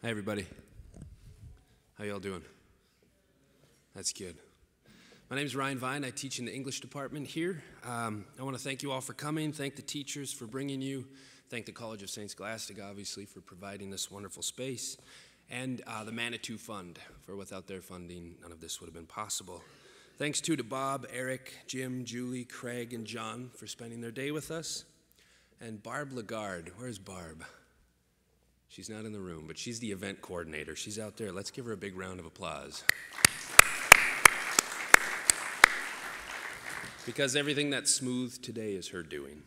Hi, everybody. How y'all doing? That's good. My name is Ryan Vine. I teach in the English department here. I want to thank you all for coming, thank the teachers for bringing you, thank the College of St. Scholastica, obviously, for providing this wonderful space, and the Manitou Fund, for without their funding, none of this would have been possible. Thanks too to Bob, Eric, Jim, Julie, Craig, and John for spending their day with us. And Barb Lagarde, where's Barb? She's not in the room, but she's the event coordinator. She's out there. Let's give her a big round of applause. Because everything that's smooth today is her doing.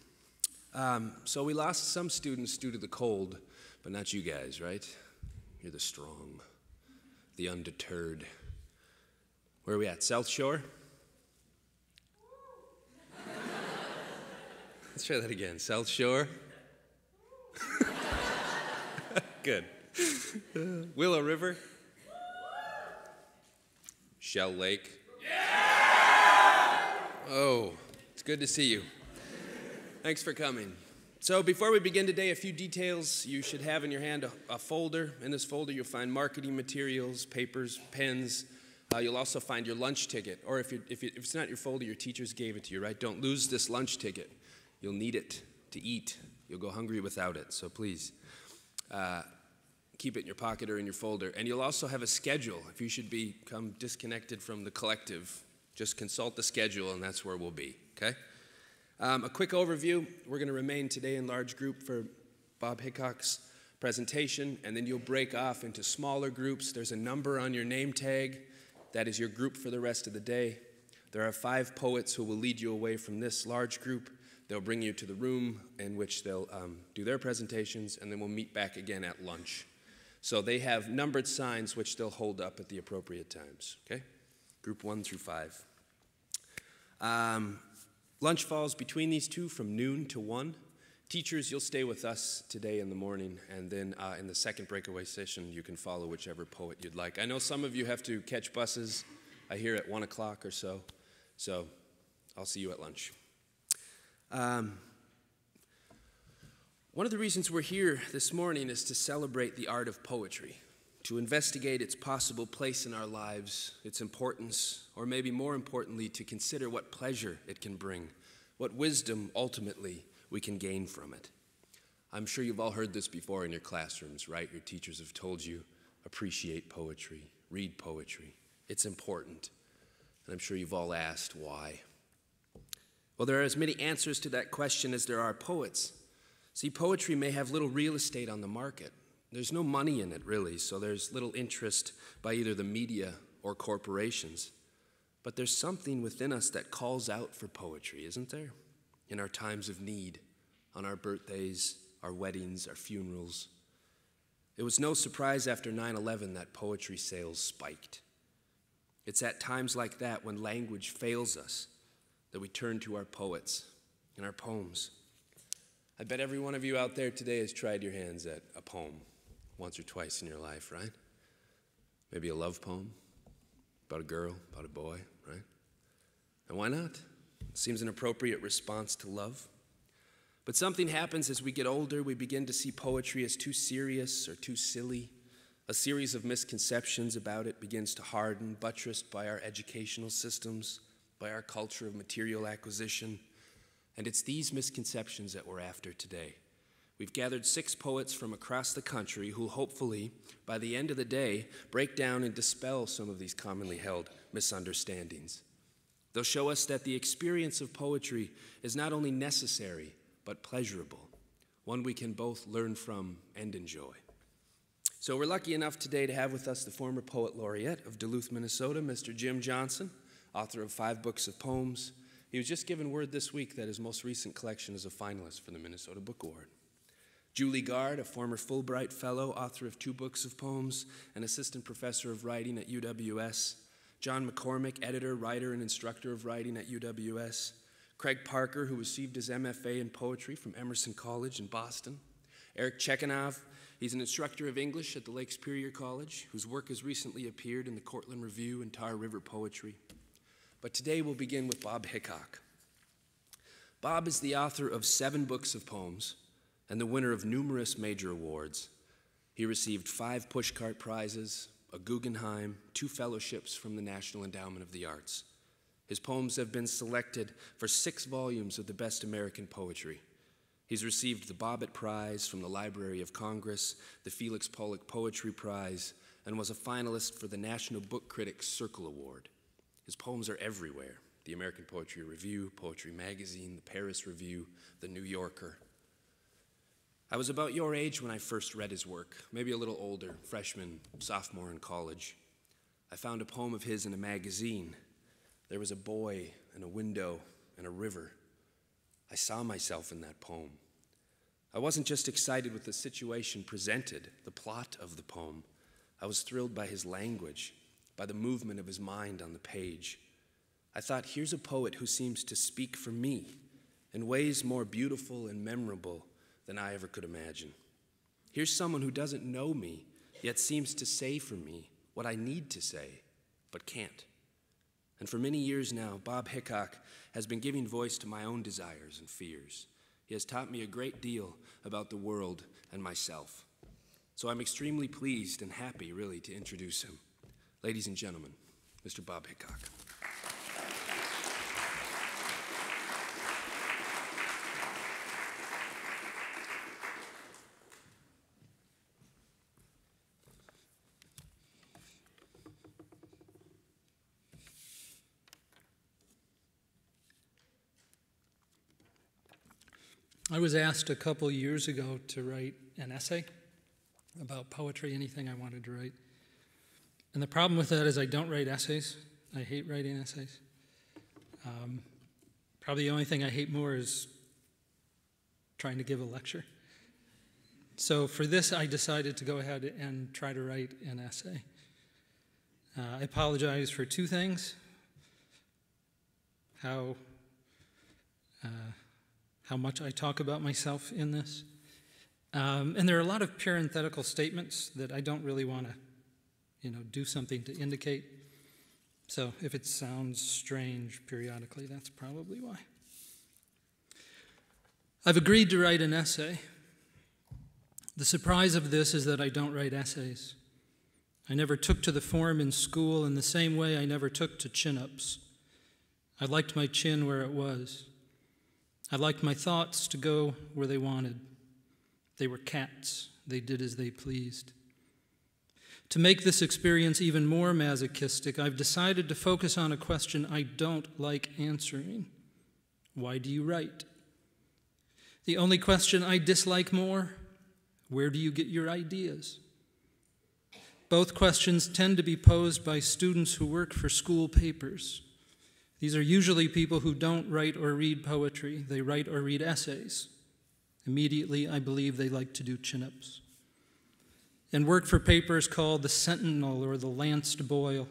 So we lost some students due to the cold, but not you guys, right? You're the strong, the undeterred. Where are we at? South Shore? Let's try that again. South Shore? Good. Willow River? Shell Lake? Oh, it's good to see you. Thanks for coming. So before we begin today, a few details. You should have in your hand a folder. In this folder, you'll find marketing materials, papers, pens. You'll also find your lunch ticket. Or if it's not your folder, your teachers gave it to you, right? Don't lose this lunch ticket. You'll need it to eat. You'll go hungry without it, so please. Keep it in your pocket or in your folder. And you'll also have a schedule. If you should become disconnected from the collective, just consult the schedule, and that's where we'll be, okay? A quick overview. We're going to remain today in large group for Bob Hickok's presentation, and then you'll break off into smaller groups. There's a number on your name tag. That is your group for the rest of the day. There are 5 poets who will lead you away from this large group. They'll bring you to the room in which they'll do their presentations, and then we'll meet back again at lunch. So they have numbered signs which they'll hold up at the appropriate times, okay? Group 1 through 5. Lunch falls between these two from noon to 1. Teachers, you'll stay with us today in the morning, and then in the second breakaway session, you can follow whichever poet you'd like. I know some of you have to catch buses, I hear at 1 o'clock or so I'll see you at lunch. One of the reasons we're here this morning is to celebrate the art of poetry, to investigate its possible place in our lives, its importance, or maybe more importantly, to consider what pleasure it can bring, what wisdom ultimately we can gain from it. I'm sure you've all heard this before in your classrooms, right? Your teachers have told you, appreciate poetry, read poetry. It's important. And I'm sure you've all asked why. Well, there are as many answers to that question as there are poets. See, poetry may have little real estate on the market. There's no money in it, really, so there's little interest by either the media or corporations. But there's something within us that calls out for poetry, isn't there? In our times of need, on our birthdays, our weddings, our funerals. It was no surprise after 9/11 that poetry sales spiked. It's at times like that, when language fails us, that we turn to our poets and our poems. I bet every one of you out there today has tried your hands at a poem once or twice in your life, right? Maybe a love poem about a girl, about a boy, right? And why not? It seems an appropriate response to love. But something happens as we get older. We begin to see poetry as too serious or too silly. A series of misconceptions about it begins to harden, buttressed by our educational systems, by our culture of material acquisition. And it's these misconceptions that we're after today. We've gathered 6 poets from across the country who hopefully, by the end of the day, break down and dispel some of these commonly held misunderstandings. They'll show us that the experience of poetry is not only necessary, but pleasurable, one we can both learn from and enjoy. So we're lucky enough today to have with us the former poet laureate of Duluth, Minnesota, Mr. Jim Johnson, author of 5 books of poems. He was just given word this week that his most recent collection is a finalist for the Minnesota Book Award. Julie Gard, a former Fulbright Fellow, author of 2 books of poems, and assistant professor of writing at UWS. John McCormick, editor, writer, and instructor of writing at UWS. Craig Parker, who received his MFA in poetry from Emerson College in Boston. Eric Chekhanov, he's an instructor of English at the Lake Superior College, whose work has recently appeared in the Cortland Review and Tar River Poetry. But today we'll begin with Bob Hickok. Bob is the author of 7 books of poems and the winner of numerous major awards. He received 5 pushcart prizes, a Guggenheim, 2 fellowships from the National Endowment of the Arts. His poems have been selected for 6 volumes of the best American poetry. He's received the Bobbitt Prize from the Library of Congress, the Felix Pollock Poetry Prize, and was a finalist for the National Book Critics Circle Award. His poems are everywhere: the American Poetry Review, Poetry Magazine, the Paris Review, the New Yorker. I was about your age when I first read his work, maybe a little older, freshman, sophomore in college. I found a poem of his in a magazine. There was a boy and a window and a river. I saw myself in that poem. I wasn't just excited with the situation presented, the plot of the poem. I was thrilled by his language, by the movement of his mind on the page. I thought, here's a poet who seems to speak for me in ways more beautiful and memorable than I ever could imagine. Here's someone who doesn't know me, yet seems to say for me what I need to say, but can't. And for many years now, Bob Hickok has been giving voice to my own desires and fears. He has taught me a great deal about the world and myself. So I'm extremely pleased and happy, really, to introduce him. Ladies and gentlemen, Mr. Bob Hickok. I was asked a couple years ago to write an essay about poetry, anything I wanted to write. And the problem with that is I don't write essays. I hate writing essays. Probably the only thing I hate more is trying to give a lecture. So for this, I decided to go ahead and try to write an essay. I apologize for 2 things: how much I talk about myself in this. And there are a lot of parenthetical statements that I don't really want to, do something to indicate. So if it sounds strange periodically, that's probably why. I've agreed to write an essay. The surprise of this is that I don't write essays. I never took to the form in school in the same way I never took to chin-ups. I liked my chin where it was. I liked my thoughts to go where they wanted. They were cats. They did as they pleased. To make this experience even more masochistic, I've decided to focus on a question I don't like answering. Why do you write? The only question I dislike more: where do you get your ideas? Both questions tend to be posed by students who work for school papers. These are usually people who don't write or read poetry. They write or read essays. Immediately, I believe they like to do chin-ups and work for papers called the Sentinel or the Lanced Boil,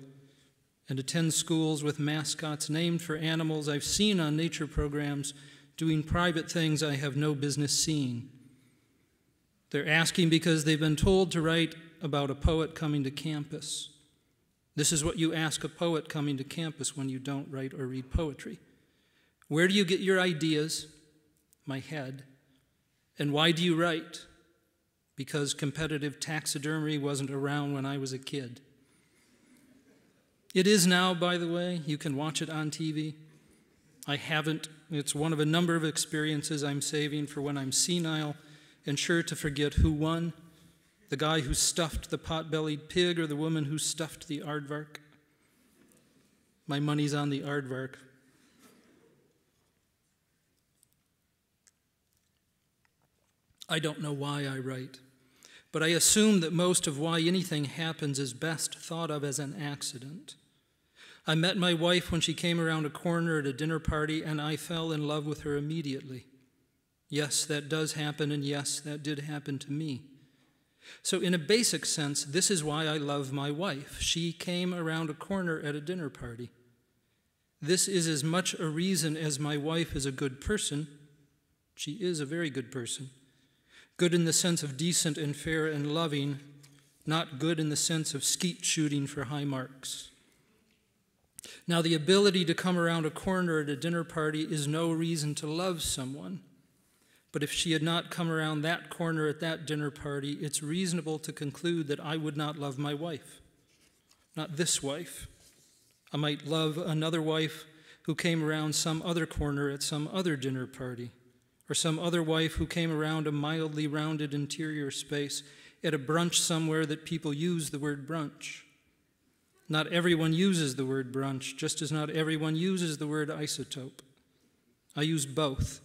and attend schools with mascots named for animals I've seen on nature programs doing private things I have no business seeing. They're asking because they've been told to write about a poet coming to campus. This is what you ask a poet coming to campus when you don't write or read poetry. Where do you get your ideas? My head. And why do you write? Because competitive taxidermy wasn't around when I was a kid. It is now, by the way. You can watch it on TV. I haven't. It's one of a number of experiences I'm saving for when I'm senile and sure to forget who won: the guy who stuffed the pot-bellied pig or the woman who stuffed the aardvark. My money's on the aardvark. I don't know why I write, but I assume that most of why anything happens is best thought of as an accident. I met my wife when she came around a corner at a dinner party, and I fell in love with her immediately. Yes, that does happen, and yes, that did happen to me. So in a basic sense, this is why I love my wife. She came around a corner at a dinner party. This is as much a reason as my wife is a good person. She is a very good person. Good in the sense of decent and fair and loving, not good in the sense of skeet shooting for high marks. Now, the ability to come around a corner at a dinner party is no reason to love someone. But if she had not come around that corner at that dinner party, it's reasonable to conclude that I would not love my wife. Not this wife. I might love another wife who came around some other corner at some other dinner party, or some other wife who came around a mildly rounded interior space at a brunch somewhere that people use the word brunch. Not everyone uses the word brunch, just as not everyone uses the word isotope. I use both,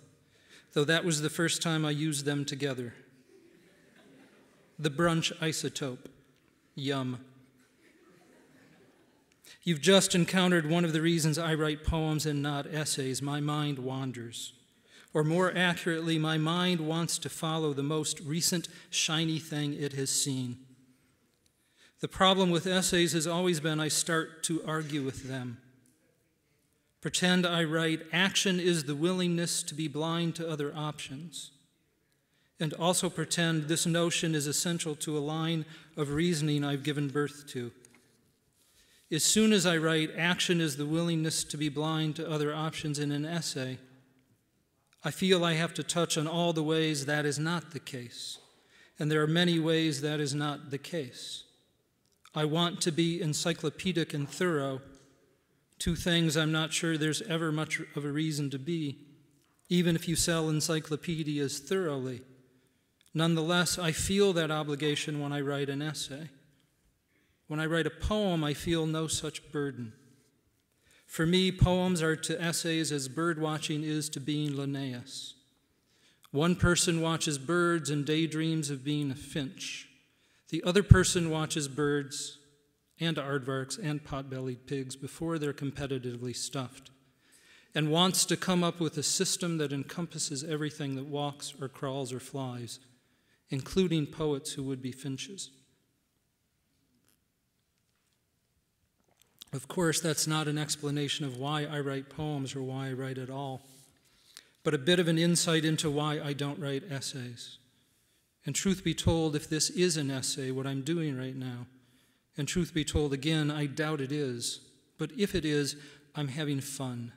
though that was the first time I used them together. The brunch isotope. Yum. You've just encountered one of the reasons I write poems and not essays. My mind wanders. Or more accurately, my mind wants to follow the most recent shiny thing it has seen. The problem with essays has always been I start to argue with them. Pretend I write, action is the willingness to be blind to other options. And also pretend this notion is essential to a line of reasoning I've given birth to. As soon as I write, action is the willingness to be blind to other options in an essay, I feel I have to touch on all the ways that is not the case. And there are many ways that is not the case. I want to be encyclopedic and thorough, two things I'm not sure there's ever much of a reason to be, even if you sell encyclopedias thoroughly. Nonetheless, I feel that obligation when I write an essay. When I write a poem, I feel no such burden. For me, poems are to essays as birdwatching is to being Linnaeus. One person watches birds and daydreams of being a finch. The other person watches birds and aardvarks and pot-bellied pigs before they're competitively stuffed and wants to come up with a system that encompasses everything that walks or crawls or flies, including poets who would be finches. Of course, that's not an explanation of why I write poems or why I write at all, but a bit of an insight into why I don't write essays. And truth be told, if this is an essay, what I'm doing right now, and truth be told again, I doubt it is, but if it is, I'm having fun.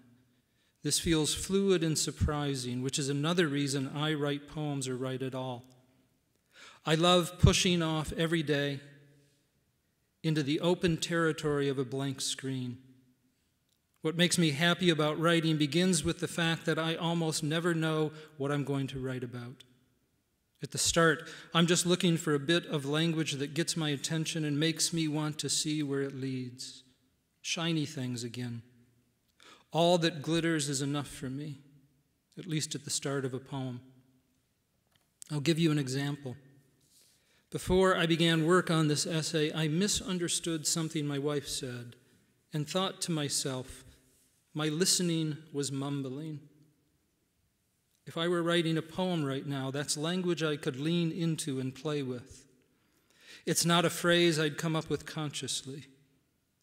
This feels fluid and surprising, which is another reason I write poems or write at all. I love pushing off every day into the open territory of a blank screen. What makes me happy about writing begins with the fact that I almost never know what I'm going to write about. At the start, I'm just looking for a bit of language that gets my attention and makes me want to see where it leads. Shiny things again. All that glitters is enough for me, at least at the start of a poem. I'll give you an example. Before I began work on this essay, I misunderstood something my wife said and thought to myself, my listening was mumbling. If I were writing a poem right now, that's language I could lean into and play with. It's not a phrase I'd come up with consciously.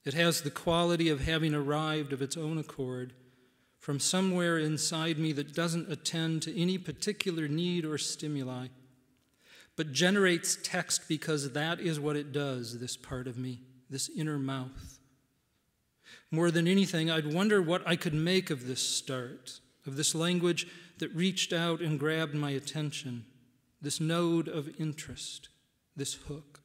It has the quality of having arrived of its own accord from somewhere inside me that doesn't attend to any particular need or stimuli, but generates text because that is what it does, this part of me, this inner mouth. More than anything, I'd wonder what I could make of this start, of this language that reached out and grabbed my attention, this node of interest, this hook.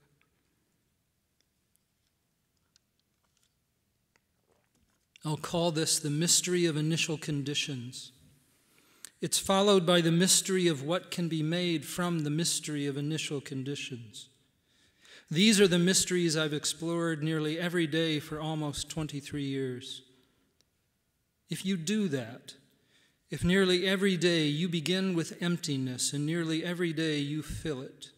I'll call this the mystery of initial conditions. It's followed by the mystery of what can be made from the mystery of initial conditions. These are the mysteries I've explored nearly every day for almost 23 years. If you do that, if nearly every day you begin with emptiness and nearly every day you fill it,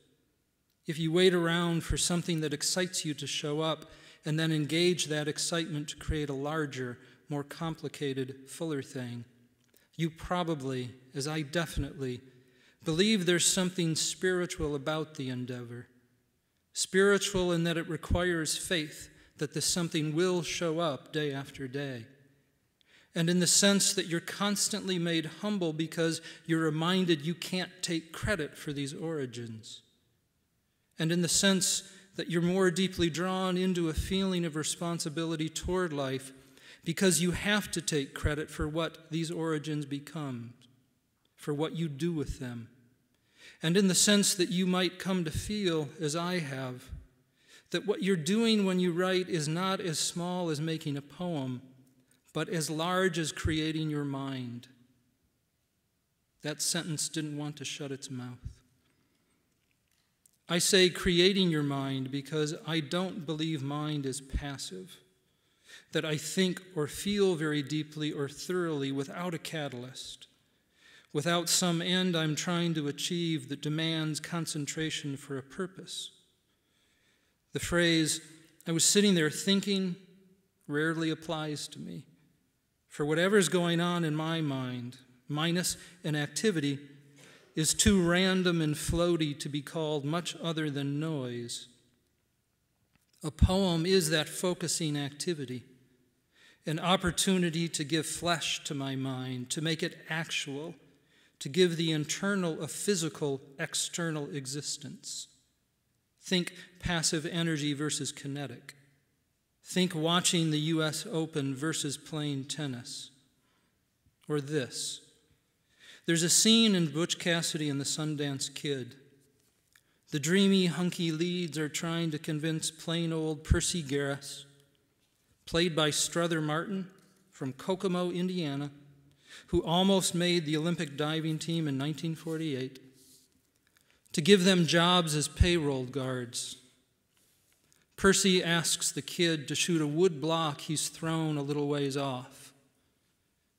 if you wait around for something that excites you to show up and then engage that excitement to create a larger, more complicated, fuller thing, you probably, as I definitely, believe there's something spiritual about the endeavor. Spiritual in that it requires faith that this something will show up day after day. And in the sense that you're constantly made humble because you're reminded you can't take credit for these origins. And in the sense that you're more deeply drawn into a feeling of responsibility toward life because you have to take credit for what these origins become, for what you do with them, and in the sense that you might come to feel, as I have, that what you're doing when you write is not as small as making a poem, but as large as creating your mind. That sentence didn't want to shut its mouth. I say creating your mind because I don't believe mind is passive, that I think or feel very deeply or thoroughly without a catalyst, without some end I'm trying to achieve that demands concentration for a purpose. The phrase, "I was sitting there thinking," rarely applies to me. For whatever's going on in my mind, minus an activity, is too random and floaty to be called much other than noise. A poem is that focusing activity, an opportunity to give flesh to my mind, to make it actual, to give the internal a physical, external existence. Think passive energy versus kinetic. Think watching the U.S. Open versus playing tennis. Or this. There's a scene in Butch Cassidy and the Sundance Kid. The dreamy, hunky leads are trying to convince plain old Percy Garris, played by Strother Martin from Kokomo, Indiana, who almost made the Olympic diving team in 1948, to give them jobs as payroll guards. Percy asks the kid to shoot a wood block he's thrown a little ways off.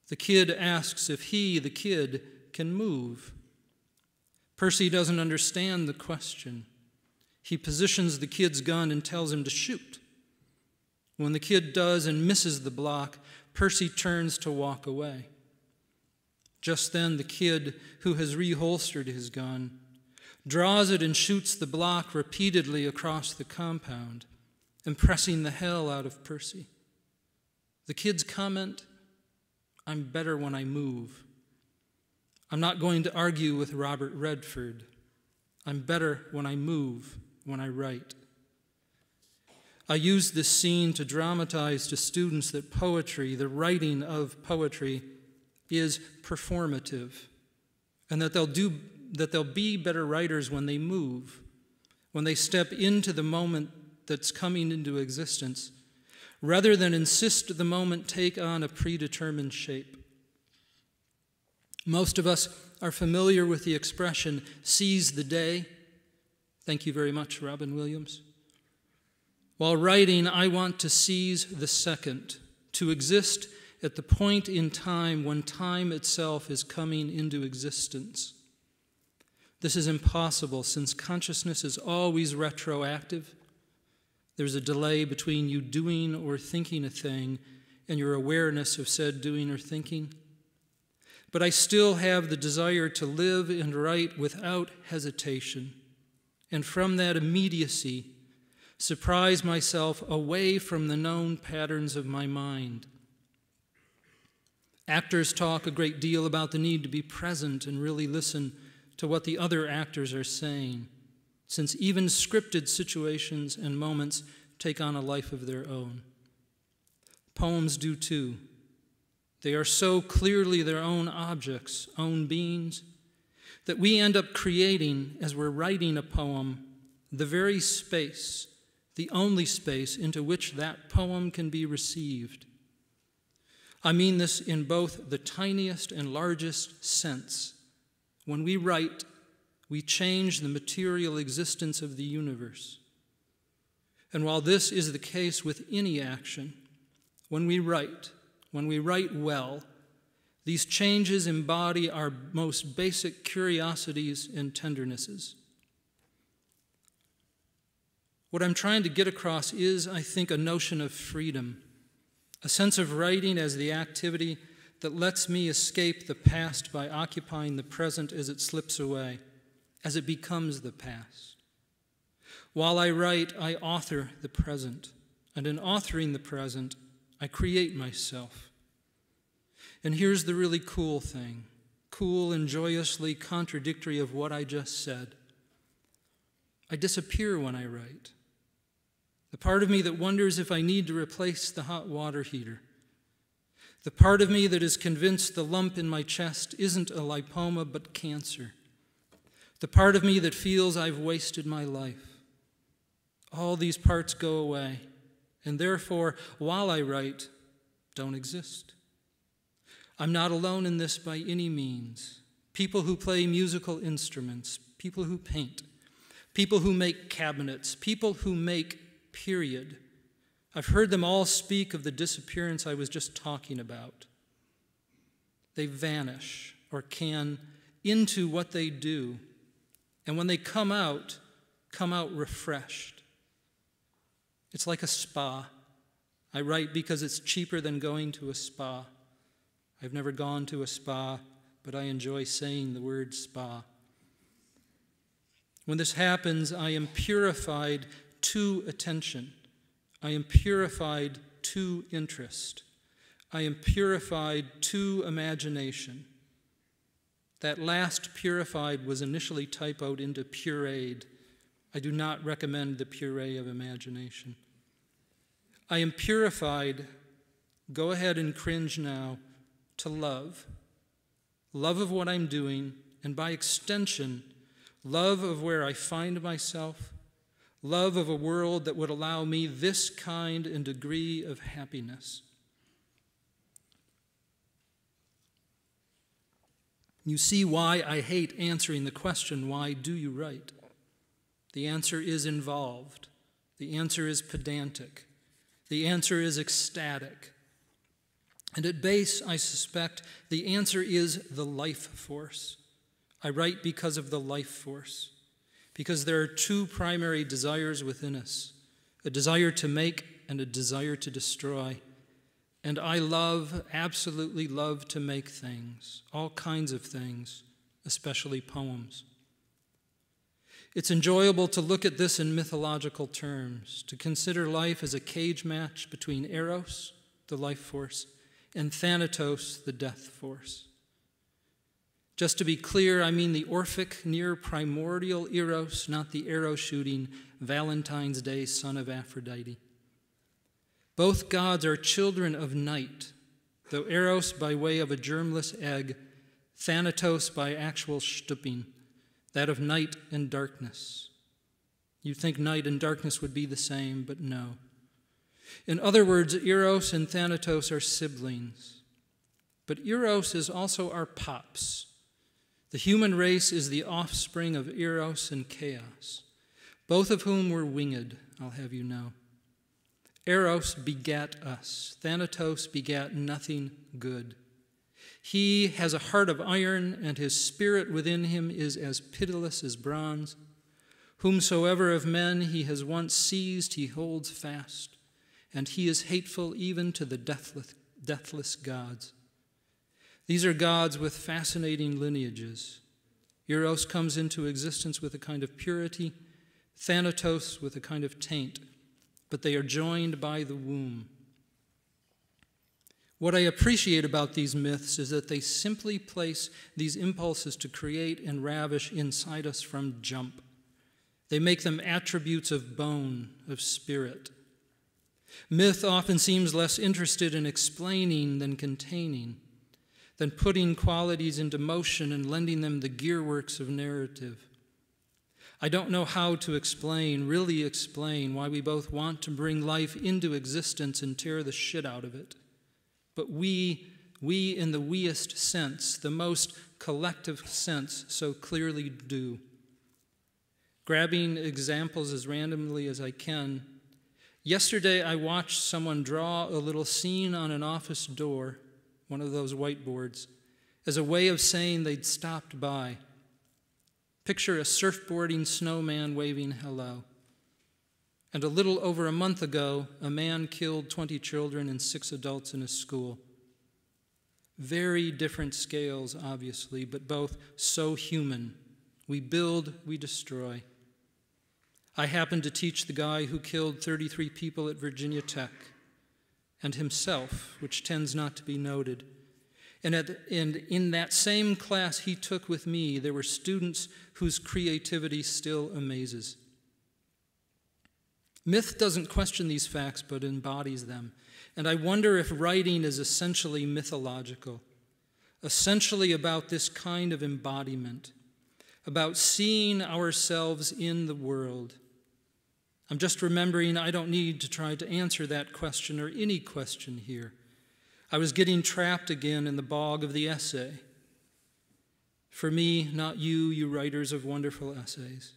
The kid asks if he, the kid, can move. Percy doesn't understand the question. He positions the kid's gun and tells him to shoot. When the kid does and misses the block, Percy turns to walk away. Just then, the kid, who has reholstered his gun, draws it and shoots the block repeatedly across the compound, impressing the hell out of Percy. The kid's comment, "I'm better when I move." I'm not going to argue with Robert Redford. I'm better when I move, when I write. I use this scene to dramatize to students that poetry, the writing of poetry, is performative, and that they'll be better writers when they move, when they step into the moment that's coming into existence, rather than insist the moment take on a predetermined shape. Most of us are familiar with the expression, "seize the day." Thank you very much, Robin Williams. While writing, I want to seize the second, to exist at the point in time when time itself is coming into existence. This is impossible since consciousness is always retroactive. There's a delay between you doing or thinking a thing and your awareness of said doing or thinking. But I still have the desire to live and write without hesitation, and from that immediacy, surprise myself away from the known patterns of my mind. Actors talk a great deal about the need to be present and really listen to what the other actors are saying, since even scripted situations and moments take on a life of their own. Poems do too. They are so clearly their own objects, own beings, that we end up creating, as we're writing a poem, the very space, the only space into which that poem can be received. I mean this in both the tiniest and largest sense. When we write, we change the material existence of the universe. And while this is the case with any action, when we write well, these changes embody our most basic curiosities and tendernesses. What I'm trying to get across is, I think, a notion of freedom, a sense of writing as the activity that lets me escape the past by occupying the present as it slips away, as it becomes the past. While I write, I author the present, and in authoring the present, I create myself. And here's the really cool thing, cool and joyously contradictory of what I just said. I disappear when I write. The part of me that wonders if I need to replace the hot water heater. The part of me that is convinced the lump in my chest isn't a lipoma but cancer. the part of me that feels I've wasted my life. All these parts go away, and therefore, while I write, don't exist. I'm not alone in this by any means. People who play musical instruments, people who paint, people who make cabinets, people who make period. I've heard them all speak of the disappearance I was just talking about. They vanish, or can, into what they do, and when they come out refreshed. It's like a spa. I write because it's cheaper than going to a spa. I've never gone to a spa, but I enjoy saying the word spa. When this happens, I am purified to attention. I am purified to interest. I am purified to imagination. That last purified was initially typoed into pureed. I do not recommend the puree of imagination. I am purified, go ahead and cringe now, to love. Love of what I'm doing, and by extension, love of where I find myself, love of a world that would allow me this kind and degree of happiness. You see why I hate answering the question, why do you write? The answer is involved. The answer is pedantic. The answer is ecstatic. And at base, I suspect the answer is the life force. I write because of the life force, because there are two primary desires within us, a desire to make and a desire to destroy. And I love, absolutely love to make things, all kinds of things, especially poems. It's enjoyable to look at this in mythological terms, to consider life as a cage match between Eros, the life force, and Thanatos, the death force. Just to be clear, I mean the Orphic, near primordial Eros, not the arrow-shooting Valentine's Day son of Aphrodite. Both gods are children of night, though Eros by way of a germless egg, Thanatos by actual stupping, that of night and darkness. You'd think night and darkness would be the same, but no. In other words, Eros and Thanatos are siblings. But Eros is also our pops. The human race is the offspring of Eros and Chaos, both of whom were winged, I'll have you know. Eros begat us. Thanatos begat nothing good. He has a heart of iron, and his spirit within him is as pitiless as bronze. Whomsoever of men he has once seized, he holds fast, and he is hateful even to the deathless gods. These are gods with fascinating lineages. Eros comes into existence with a kind of purity, Thanatos with a kind of taint, but they are joined by the womb. What I appreciate about these myths is that they simply place these impulses to create and ravish inside us from jump. They make them attributes of bone, of spirit. Myth often seems less interested in explaining than containing, than putting qualities into motion and lending them the gearworks of narrative. I don't know how to really explain, why we both want to bring life into existence and tear the shit out of it. But we in the weest sense, the most collective sense, so clearly do. Grabbing examples as randomly as I can, yesterday I watched someone draw a little scene on an office door, one of those whiteboards, as a way of saying they'd stopped by. Picture a surfboarding snowman waving hello. And a little over a month ago, a man killed 20 children and 6 adults in his school. Very different scales, obviously, but both so human. We build, we destroy. I happened to teach the guy who killed 33 people at Virginia Tech, and himself, which tends not to be noted. And in that same class he took with me, there were students whose creativity still amazes. Myth doesn't question these facts, but embodies them. And I wonder if writing is essentially mythological, essentially about this kind of embodiment, about seeing ourselves in the world. I'm just remembering I don't need to try to answer that question or any question here. I was getting trapped again in the bog of the essay. For me, not you, you writers of wonderful essays.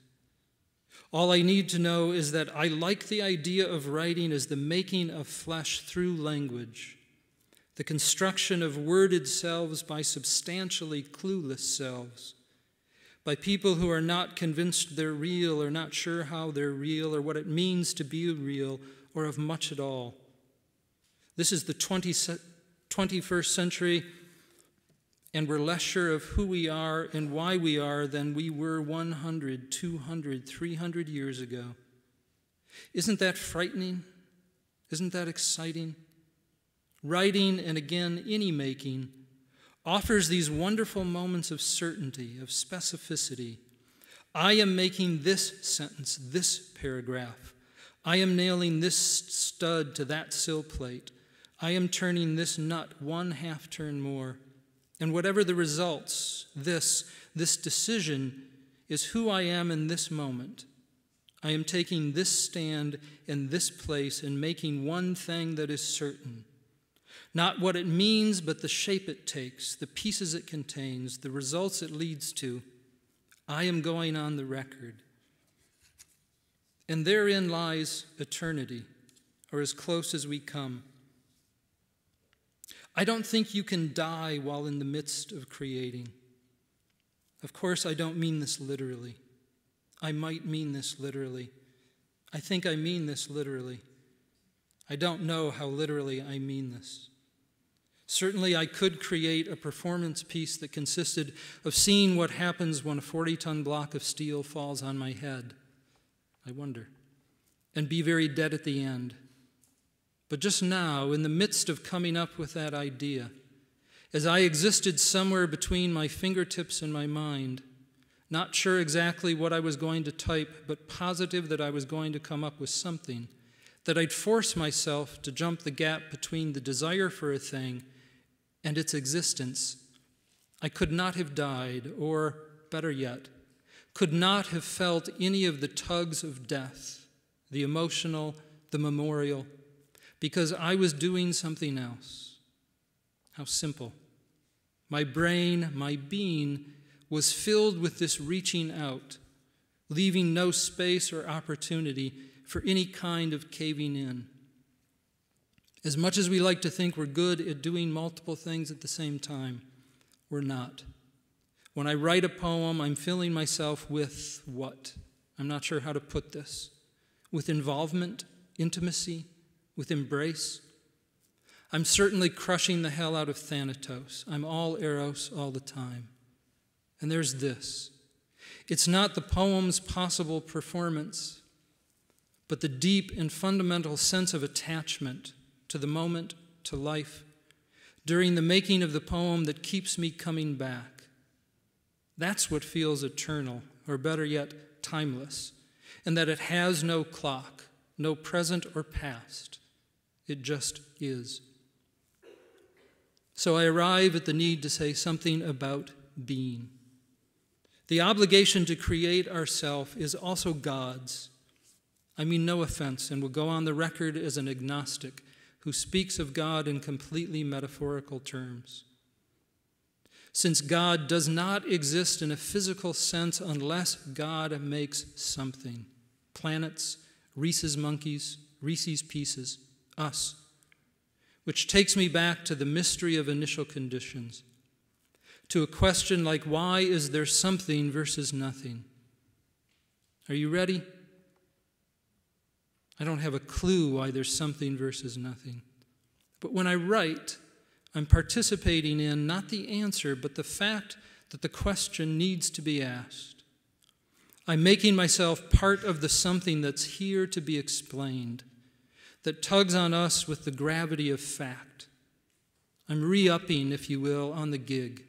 All I need to know is that I like the idea of writing as the making of flesh through language, the construction of worded selves by substantially clueless selves, by people who are not convinced they're real or not sure how they're real or what it means to be real or of much at all. This is the 21st century, and we're less sure of who we are and why we are than we were 100, 200, 300 years ago. Isn't that frightening? Isn't that exciting? Writing, and again, any making, offers these wonderful moments of certainty, of specificity. I am making this sentence, this paragraph. I am nailing this stud to that sill plate. I am turning this nut 1/2 turn more. And whatever the results, this decision is who I am in this moment. I am taking this stand in this place and making one thing that is certain. Not what it means, but the shape it takes, the pieces it contains, the results it leads to. I am going on the record. And therein lies eternity, or as close as we come. I don't think you can die while in the midst of creating. Of course, I don't mean this literally. I might mean this literally. I think I mean this literally. I don't know how literally I mean this. Certainly, I could create a performance piece that consisted of seeing what happens when a 40-ton block of steel falls on my head. I wonder. And be very dead at the end. But just now, in the midst of coming up with that idea, as I existed somewhere between my fingertips and my mind, not sure exactly what I was going to type, but positive that I was going to come up with something, that I'd force myself to jump the gap between the desire for a thing and its existence, I could not have died, or, better yet, could not have felt any of the tugs of death, the emotional, the memorial, because I was doing something else. How simple. My brain, my being, was filled with this reaching out, leaving no space or opportunity for any kind of caving in. As much as we like to think we're good at doing multiple things at the same time, we're not. When I write a poem, I'm filling myself with what? I'm not sure how to put this. With involvement, intimacy, with embrace. I'm certainly crushing the hell out of Thanatos. I'm all Eros all the time. And there's this. It's not the poem's possible performance, but the deep and fundamental sense of attachment to the moment, to life, during the making of the poem that keeps me coming back. That's what feels eternal, or better yet, timeless, and that it has no clock, no present or past. It just is. So I arrive at the need to say something about being. The obligation to create ourself is also God's. I mean no offense, and will go on the record as an agnostic who speaks of God in completely metaphorical terms. Since God does not exist in a physical sense unless God makes something. Planets, Reese's monkeys, Reese's pieces, us. Which takes me back to the mystery of initial conditions. To a question like, why is there something versus nothing? Are you ready? I don't have a clue why there's something versus nothing. But when I write, I'm participating in not the answer, but the fact that the question needs to be asked. I'm making myself part of the something that's here to be explained, that tugs on us with the gravity of fact. I'm re-upping, if you will, on the gig.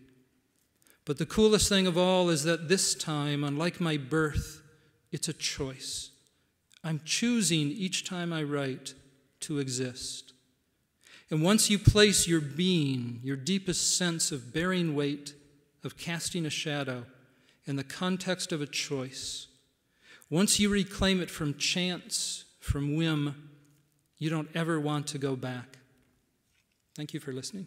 But the coolest thing of all is that this time, unlike my birth, it's a choice. I'm choosing each time I write to exist. And once you place your being, your deepest sense of bearing weight, of casting a shadow, in the context of a choice. Once you reclaim it from chance, from whim, you don't ever want to go back. Thank you for listening.